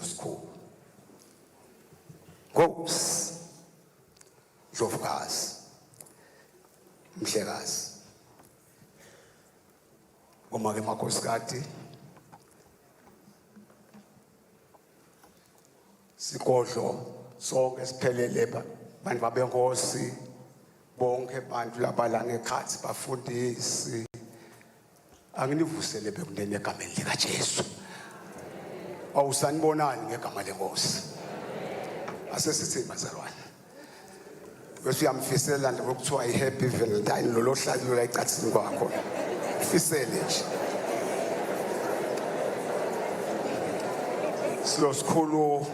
Sikhulu Nkosi Ndlovukazi Mhlekazi Ngomake makhosikati Sigodlo sonke siphelele bantu babenkosi bonke abantu labala ngekhathi bafundisi anginivusele bekunene egameni lika Jesu awusanibonani ngegama lenkosi asesithi bazalwane bese uyamfisela nje ukuthiwa ihappy valentine lolo hlalo la icathini kwakho fisele nje Sikhulu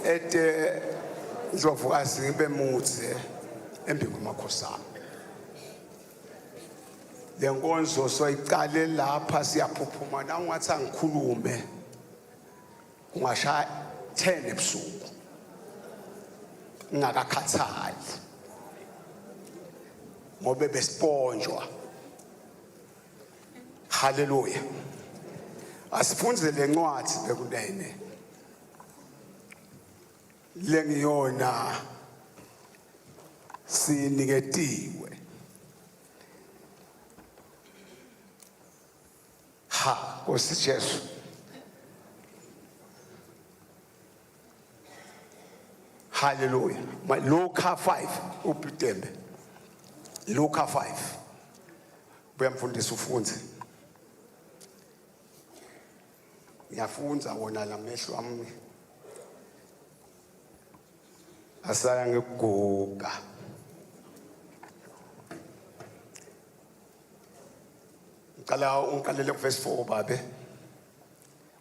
ete Ndlovukazi ngibe muthi embi kumakhosi ami lenkonzo soyiqale lapha siyaphuphuma na ungathi angikhulume ungashaya 10 ebusuku ngakakhathali ngobe besponjwa haleluya asifunze lencwadi bekunene lengiyona siniketiwe ha Nkosi Jesu haleluya Luka 5 uPitembe Luka 5 uyamfundisa ufunze ngiyafunza wona lamehlo ami asaya ngekuguga ngicela ungiqalele ku verse 4 babe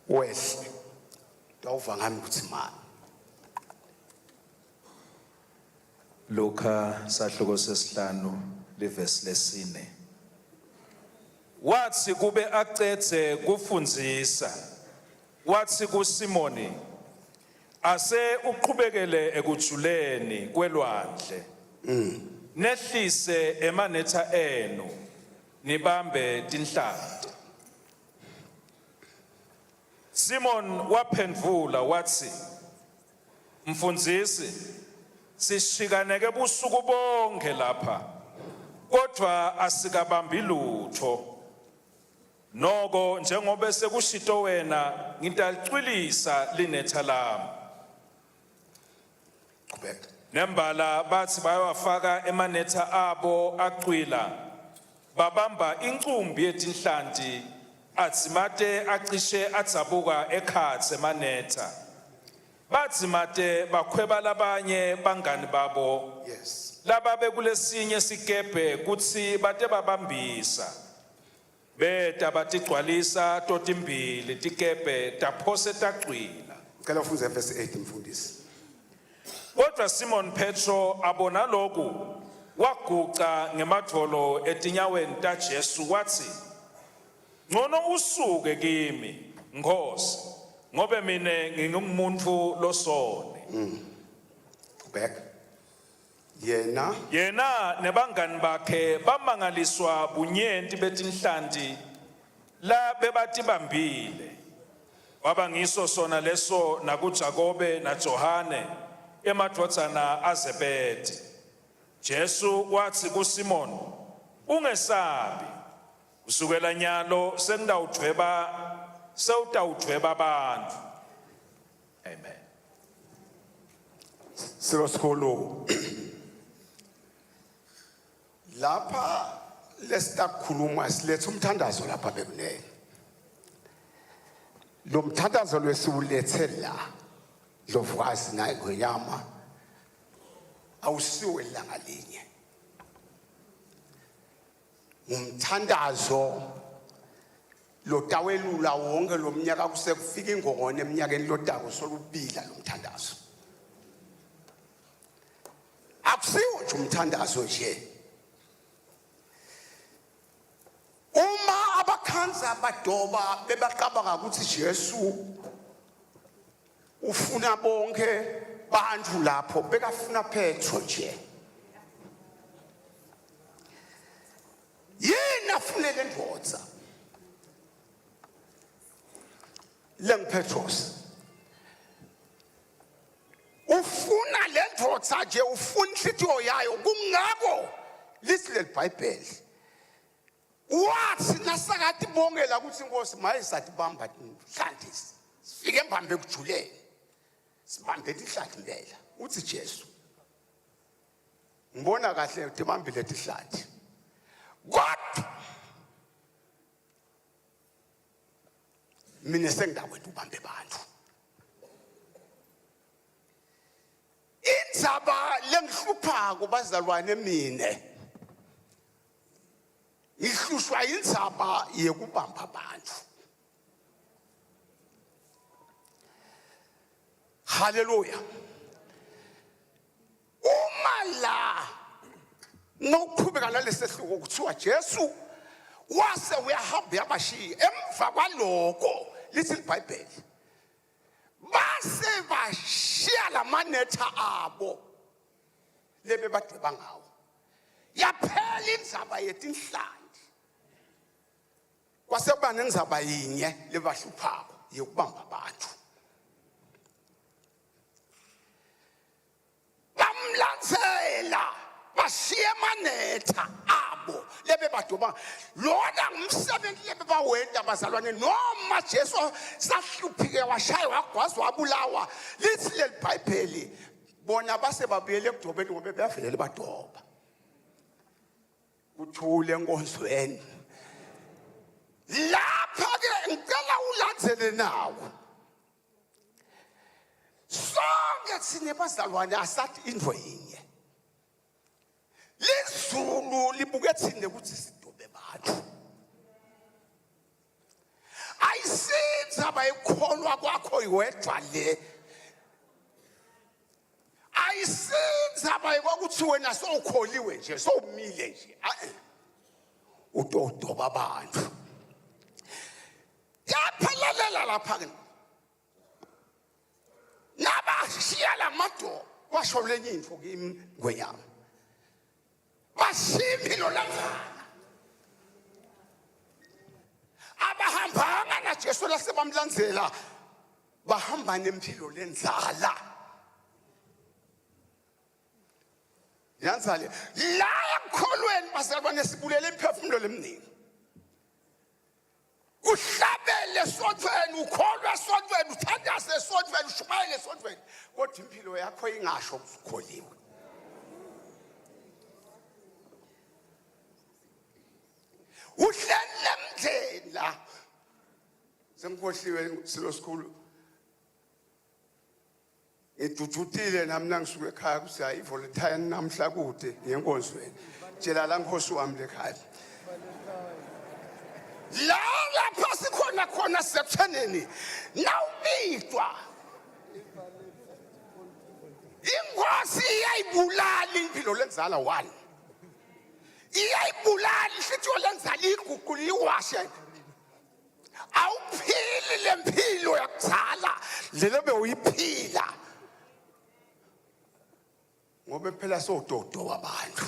wehle dawuva ngami ukuthi manje Luka sahloko sesihlanu leverse lesine wathi kube acethe kufundzisa wathi kuSimoni ase uqhubekele ekujuleni kwelwandle nehlise emanetha enu nibambe tinhlanti Simon waphendvula wathi Mfundisi sishikaneke busuku bonke lapha kodwa asikabambi lutho noko njengoba sekushito wena ngitalicwilisa linetha lami nembala bathi bayawafaka emanetha abo acwila babamba incumbi yetinhlanti atsimate acishe atsabuka ekhatsi emanetha batsimate bakhweba labanye bangani babo laba bekulesinye sikebhe kutsi bate babambisa beta batigcwalisa totimbili tikebhe taphose tacwila ngicela ufunze verse 8 mfundisi kodwa Simon Petro abona lokhu waguca ngemadvolo etinyaweni taJesu wathi ngcono usuke kimi Nkosi ngobe mine ngingumuntu losone back yena nebangani bakhe bamangaliswa bunyenti betinhlanti la bebatibambile waba ngiso sona leso nakuJakobe naJohane emadvodzana aZebedi Jesu wathi kuSimon ungesabi usukela nyalo sewutawudweba abantu amen Sikhulu lapha lesitakhuluma silethe umthandazo lapha bekunene lo mthandazo lwesiulethe la Ndlovukazi naye kwenyama awusiwe ilanga linye umthandazo lo tawelula wonke lo mnyaka kusekufika ingongone eminyakeni lodako solubila lo mthandazo akusiwo nje umthandazo nje uma abakhanza abadoba bebaqabanga ukuthi Jesu ufuna bonke bantu lapho bekafuna Petro nje yena afunele ndvodza lengiphetros ufuna lendoda nje ufuna inhlitiyo yayo kungako lithi leBhayibheli wathi nasakade bongela ukuthi inkosi mayisathi bamba inhlanzi sifike embambe kujuleni sibambe inhlanzi impela uthi Jesu ngibona kahle ukuthi bambile inhlanzi kodwa mina sengidakwethu ubambe abantu indzaba lengihluphako bazalwane mine ngihlushwa indzaba yekubamba abantu. Hallelujah. Uma la nokuqhubeka nalesehluko kuthiwa Jesu wase uyahamba yabashiya emva kwaloko lithi iBhayibheli base bashiya lamanetha abo lebe badeba ngawo yaphela indzaba yetinhlanzi kwase kuba nenzaba yinye lebahluphako yokubamba abantu bamlandzela bashiya amanetha abo lebe badoba lona ngumsebenzi lebe bawenda bazalwane noma Jesu sahluphike washaya wagwazwa wabulawa lithi leBhayibheli bona base babuyele ekudobeni ngoba beyavelela badoba kuthule enkonzweni lapha ke ngicela ulandzele nawo sonke sine bazalwane asathi into yinye lizulu libuke thine ukuthi sidobe abantu ayisenza bayikholwa kwakho iwedwa le ayisenza bayikwakuthi wena sowukholiwe nje sowumile nje udodoba abantu yaphalalela lapha ke nabashiya lamado washo lenye info kimi ngweyami basimpilo lamfana abahambanga na Jesu lasebamlandzela bahamba nempilo lenzala yanzale la yakholweni bazalwane sibulele imphefumulo lemningi uhlabele esontweni ukholwa esontweni uthandaze esontweni ushumayele esontweni kodwa impilo yakho ingasho ukukholiwe uhlele mndlela sengikhohliwe silo sikhulu edudutile nami nangisuka ekhaya kuthi hayi volunteer namhla kude ngenkonzweni tshela la nkosi wami lekhaya la lapha sikhona khona sepheneni nawubitwa inkosi iyayibulala impilo lenzala 1 iyayibulala ihliziyo lenzala iguqula iwashe awuphili lempilo yakudzala lelebe uyiphila ngoba phela sododo wabantu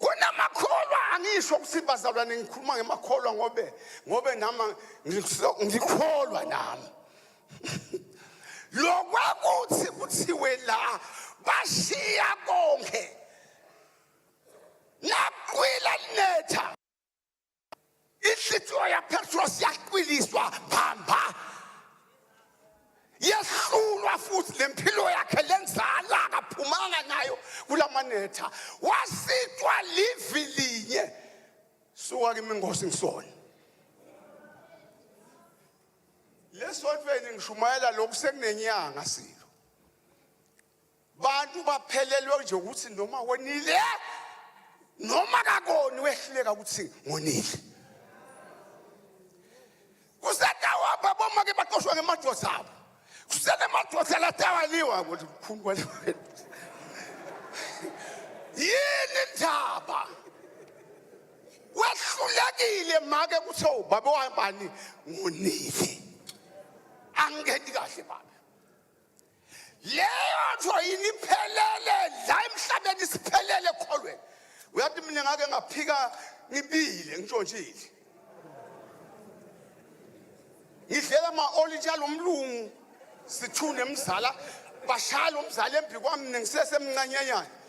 kunamakholwa angisho ukuthi bazalwane ngikhuluma ngemakholwa ngobe nama ngikholwa nami lokwakuthi kuthiwe la bashiya konke naqwila linetha ihliziyo yaPetros yaqwiliswa phamba yehlulwa futhi lempilo yakhe lenzala akaphumanga nayo kulamanetha wasitwa livi linye suka kimi inkosi ngisona lesontveni ngishumayela lokhu sekunenyanga silo bantu baphelelwe nje ukuthi noma wonile noma kakoni wehluleka ukuthi ngonile kusatawa baboma ke baqoshwa ngemadoda abo kusele madoda latawaliwa ukuthi kukhulu kwaliwe yini ndaba wehlulekile make kuthiwa baba wabani ngonile angedi kahle baba leyo nto yini phelele la emhlabeni siphelele kholweni uyathi mina ngake ngaphika ngibile ngishontshile ama-olintshi alomlungu sithune emzala bashaya lo mzala embi kwami ngisesemncanyenyana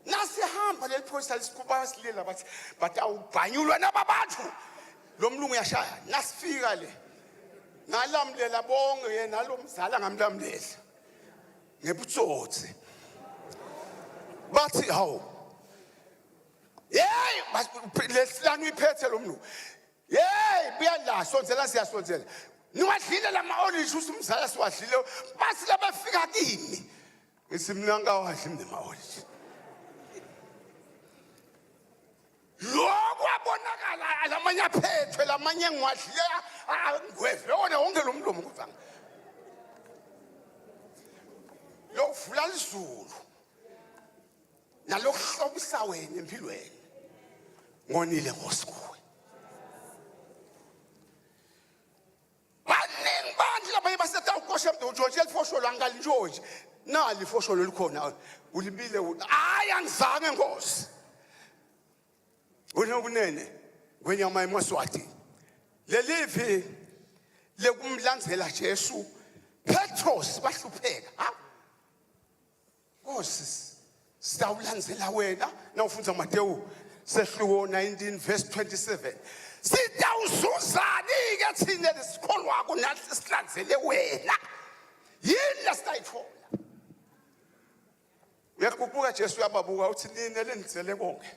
nasihamba leli phoyisa lesikhupha silela bathi awubhanyulwa naba bantu lo mlungu uyashaya nasifika le ngalamlela bonke yena lo mzala ngamlamulela ngebutsotsi bathi hawu hey lesilanga iphethe lo mlungu hey buyala sonzela siyasonzela niwadlile lama-olintshi usumzala siwadlile bathi labafika kimi ngisimnanga wadli mnema-olintshi lokhu abonakala lamanye aphethwe lamanye ngiwadlile ngweve wona wonke lo mlomo kuvanga lokuvula lizulu nalokuhlobisa wena empilweni ngonile ngosikuwe baningi bandla baye basetha ukosha mntu elifosholo angalintshonje nali ifosholo likhona ulibile hayi angizange nkosi unokunene kwenyama emaswati lelivi lekumlandzela Jesu Petros bahlupheka ha Nkosi sitawulandzela wena nawufunza Mateyu sehluko 19 verse 27 sitawuzuzani ke thina lesikholwa ko nathi silandzele wena yini lasitayithola uyakubuka Jesu yababuka uthi nini lenizele konke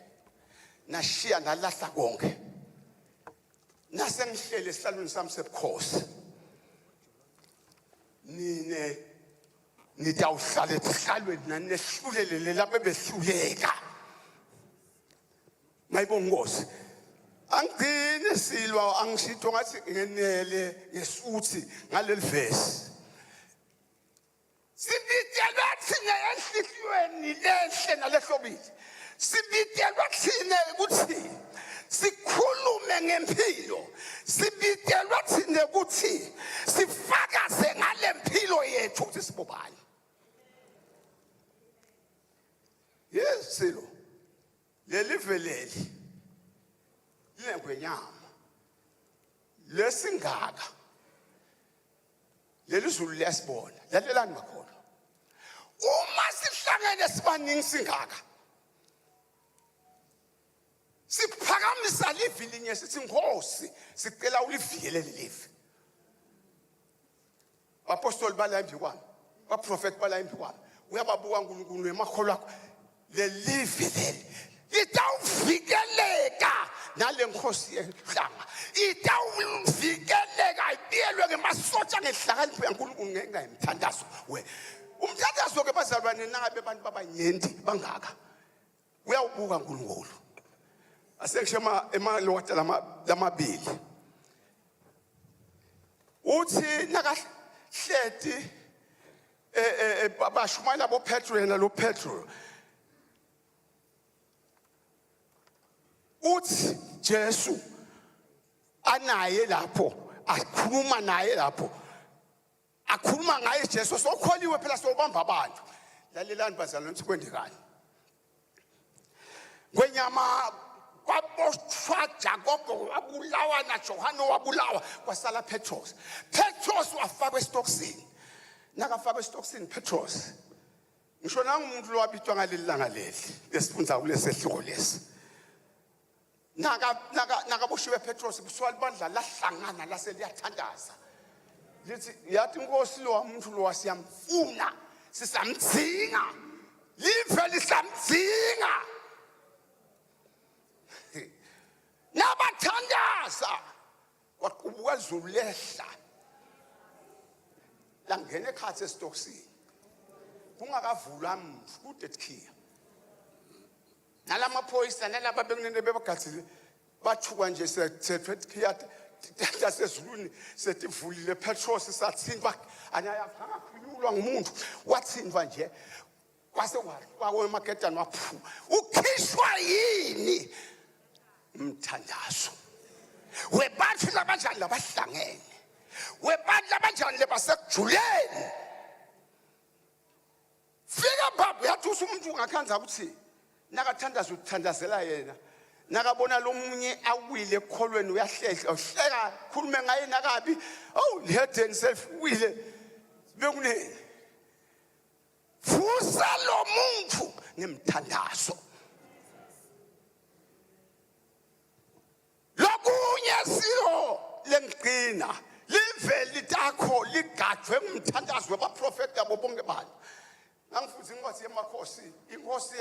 nashiya nalahla konke nase ngihlele esihlalweni sami sebukhosi nine nitawuhlala esihlalweni nanehlulele lapho behluleka mayibonga Nkosi angigcine silwa angishito ngathi ngenele ngesuthi ngaleli verse sibitelwa thina enhlizweni lehle nalehlobile sibitelwa thina ukuthi sikhulume ngempilo sibitelwa thina ukuthi sifakaze ngale mpilo yethu ukuthi sibobani yes silo leli veleli lengwenyama lesingaka leli zulu liyasibona lalelani makhona uma sihlangene sibaningi singaka siphakamisa livi linye sithi Nkosi sicela ulivikele lelivi apostoli bala embi kwami baprofeti bala embi kwami uyababuka uNkulunkulu emakholwa akho lelivi leli litawuvikeleka nale Nkosi yenhlanga itawuvikeleka ibiyelwe ngemasotsha ngehlakanipho yaNkulunkulu ngengayimthandazo we umthandazo ke bazalwane nangabe abantu babanyenti bangaka uyawubuka uNkulunkulu asekshema emalota lamabili uthi nakahleti bashumayela bo Petro yena lo Petro uthi Jesu anaye lapho akhuluma naye lapho akhuluma ngaye Jesu sokholiwe phela sobamba abantu lalelani bazalwane ukuthi kwendekani kwenyama kwaboshwa Jacob wabulawa na Johana wabulawa kwasala Petros wafakwa estokisini nakafakwa estokisini Petros ngisho nangumuntu lo wabitwa ngaleli langa leli lesifunza kulesehluko lesi nakaboshiwe Petros buswali bandla lahlangana laseliyathandaza lithi yathi Nkosi lo umuntu lo wasiyamfuna sisamdzinga live lisamdzinga nabathandaza kwaqubuka izulu lehla langena ekhathi esitokisini kungakavulwa mfu kude tikhiya nalamaphoyisa nalaba bekunene bebagathile bathuka nje sethwe tikhiya tasezulwini setivulile Petros sathindwa anyayaphanga khululwa ngumuntu wathindwa nje kwase kwawe emaketani waphu ukhishwa yini umthandazo webantu labanjani labahlangene webantu labanjani lebasekujuleni fika baba yathi umuntu ungakhanza ukuthi nakathandaza uthandazela yena nakabona lomunye awile ekholweni uyahlehla uhleka khulume ngaye nakabi lehede ngisefuwile bekunene fusa lo muntu ngemthandazo lokunye silo lengqina live litakho ligadwe ngumthandazo wabaprofeti abo bonke abantu ngangifuthe incwadi yemakhosi inkosi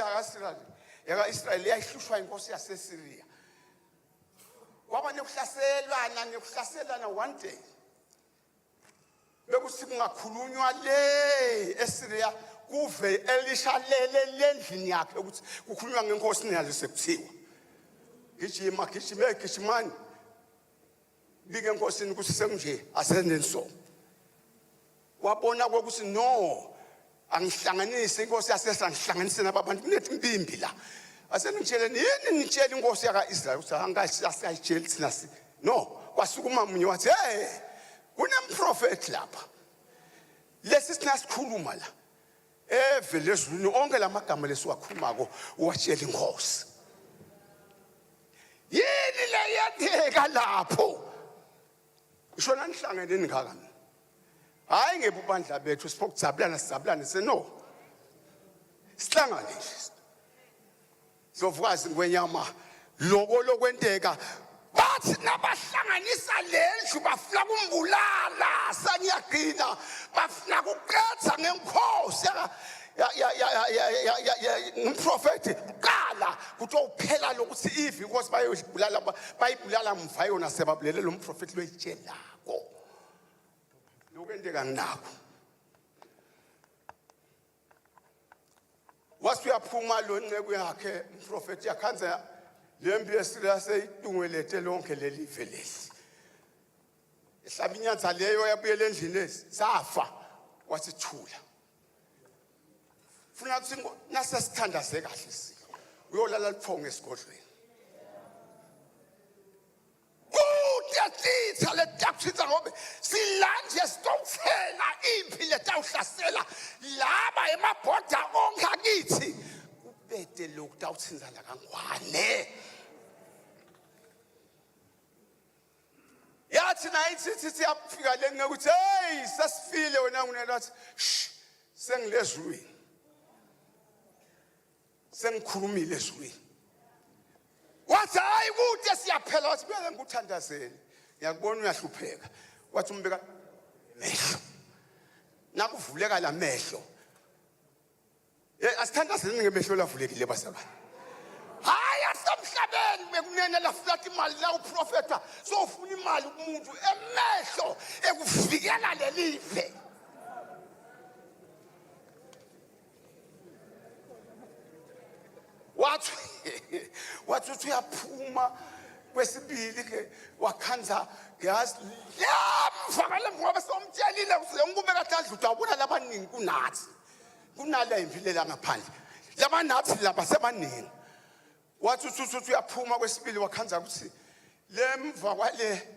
yaka-Israyeli yayihlushwa inkosi yaseSiriya kwaba nekuhlaselana one day bekuthi kungakhulunywa le eSiriya kuve Elisha lendlini yakhe ukuthi kukhulunywa ngenkosi nazo sekuthiwa gijimani bike enkosini ukuthi sekunje asenenso wabona ukuthi no angihlanganise inkosi yasesangihlanganise nabantu kunethi impimbi la asenitshele yini nitshela inkosi yaka-Israyeli ukuthi angayitsheli thina no kwasukuma munye wathi kunemprofeti lapha lesi sinasikhuluma la evele ezulwini onke lamagama lesiwakhulumako uwatshela inkosi yini le yadeka lapho ishona nihlangeneni ngaka hayi ngebubandla bethu siphokuzabulana seno sihlangane sovukazi ngwenyama lokwenteka bathi nabahlanganisa lendlu bafuna kumbulala saniyagcina bafuna kuqedza ngenkosi umprofeti qala kuthi uphela lokuthi ivi inkosi bayibulala mva yona sebabulele lo mprofeti loyitshelako lokwenteka nginako wasi uyaphuma lo nceku yakhe umprofeti yakhanza lempi yesiriya seyidungelete lonke lelive leli ehlaba inyanza leyo yabuyela endlini safa wasithula funa ukuthi nasesithandaze kahle silo uyolala liphonge esigodlweni kudetitha ledakuthitha ngobe silanje sitofela impi letawuhlasela laba emabhoda onke akithi kubede lokhu tawuthinzana kangwane yathi nayithi yafika le ngekuthi sasifile wena ngunelathi sengilezulwini sengikhulumile ezulwini wathi hayi kude siyaphela wathi beke ngikuthandazele ngiyakubona uyahlupheka wathi umbeka mehlo nakuvuleka la mehlo asithandazeni ngemehlo lavulekile bazalwane hayi asemhlabeni bekunene lafulathi imali la uprofeta sofuna imali kumuntu emehlo ekuvikela lelive wathi uyaphuma kwesibili ke wakhanza gas yamfakala ngoba somtshelile ukuthi ngikubeka kadla utawubona labaningi kunathi kunala impilela ngaphandle labanathi laba sebaningi wathi uyaphuma kwesibili wakhanza ukuthi lemva kwale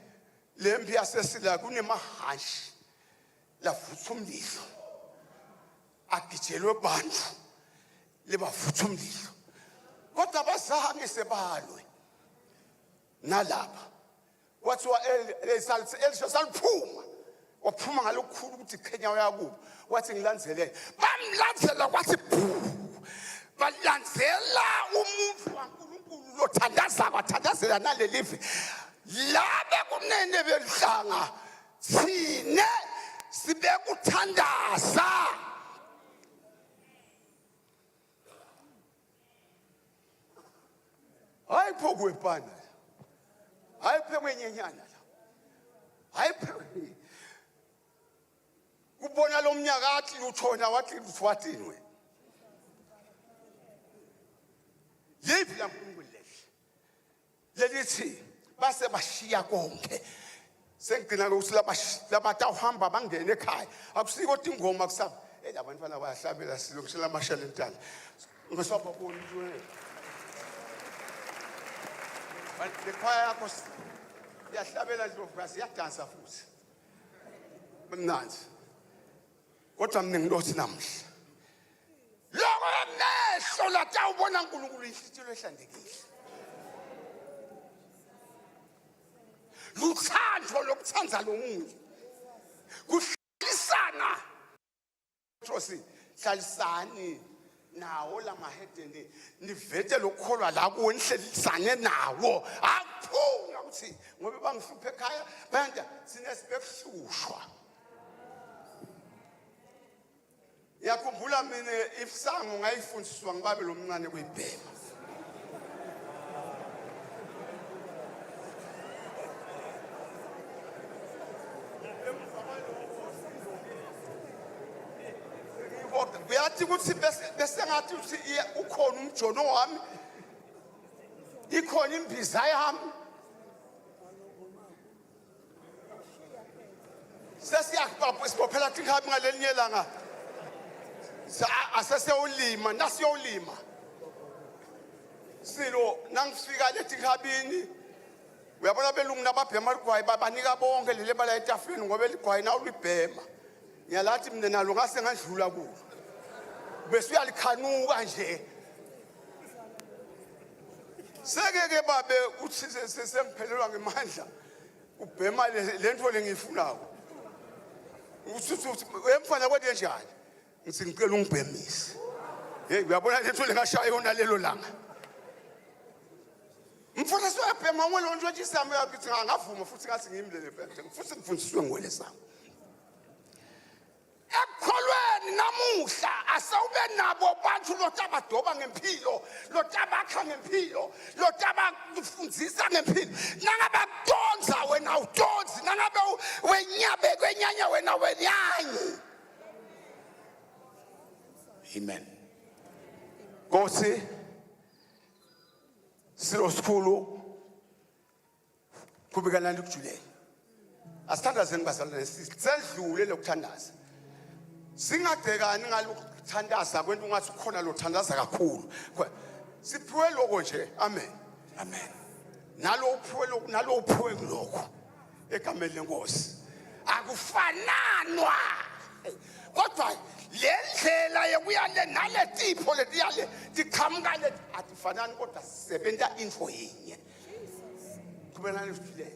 lempi yasesila kunemahashi lavutha umlilo agijelwe bantu lebavutha umlilo kodwa bazange sebalwe nalapha wathiwa Elisha saliphuma waphuma ngalokukhulu ukuthi Kenya yakubo wathi ngilandzele bamlandzela kwathi balandzela umuntu waNkulunkulu lothandaza bathandazela nalelive labe kunene belihlanga sine sibekuthandaza hayi phokwe pana hayi phekwe nyenyana la hayi phekwe kubona lo mnyaka athi uthona wathi ufatinwe yivi la nkulunkulu lelithi base bashiya konke sengigcina ukuthi labatawuhamba bangene ekhaya akusiko kodwa ingoma kusaba labantu bana bayahlabela silokishela amashalentana ngisababona ukuthi le choir yakho yahlabela nje yadansa futhi mnandi kodwa mina ngilothi namhla lokho emehlo latawubona uNkulunkulu inhliziyo ehlanzekile wetsanza lomunye kuhlalisana Trosi hlalisani nawo lamahedeni nivete lokholwa la kuwe nihlelisane nawo akuphunga ukuthi ngoba bangihluphe ekhaya banda sinesibekuhlushwa yakhumbula mina isango ngayifundiswa ngibabe lomncane kuyibhema uyathi ukuthi bese ngathi uthi ukhona umjono wami ikhona imbiza yami sesiyakubophela tikhabi ngalelinye langa asesiyolima nasiyolima silo nangifika letikhabini uyabona belungu nababhema ligwayi babanika bonke lele bala etafuleni ngoba ligwayi nawo libhema ngiyalathi mina nalo ngase ngandlula kulo bese uyalikhanuka nje sekeke babe uthi sengiphelelwa ngemandla ubhema lento lengiyifunayo uthi emfana kwethe njani ngithi ngicela ungibhemise hey uyabona lento lengashaya yona lelo langa mfana soyabhema ngolo nje nje sami yakithi ngavuma futhi ngathi ngimlele phela futhi ngifundiswe ngole sami ekholweni namuhla asawube nabo bantu lotabadoba ngempilo lotabakha ngempilo lotabafundzisa ngempilo nangabadonza wena udonzi nangabe wenyabe kwenyanya wena wenyanyi amen Nkosi silo sikhulu kubikana ndikujuleni asithandazeni bazalwane sendlule lokuthandaza singadekani ngalokuthandaza kwento ungathi khona lo thandaza kakhulu siphiwe lokho nje amen amen nalo uphiwe lokho egameni lenkosi akufananwa kodwa lendlela yokuyale naletipho letiyale tikhamuka le atifanani kodwa sisebenta info yinye kubelana le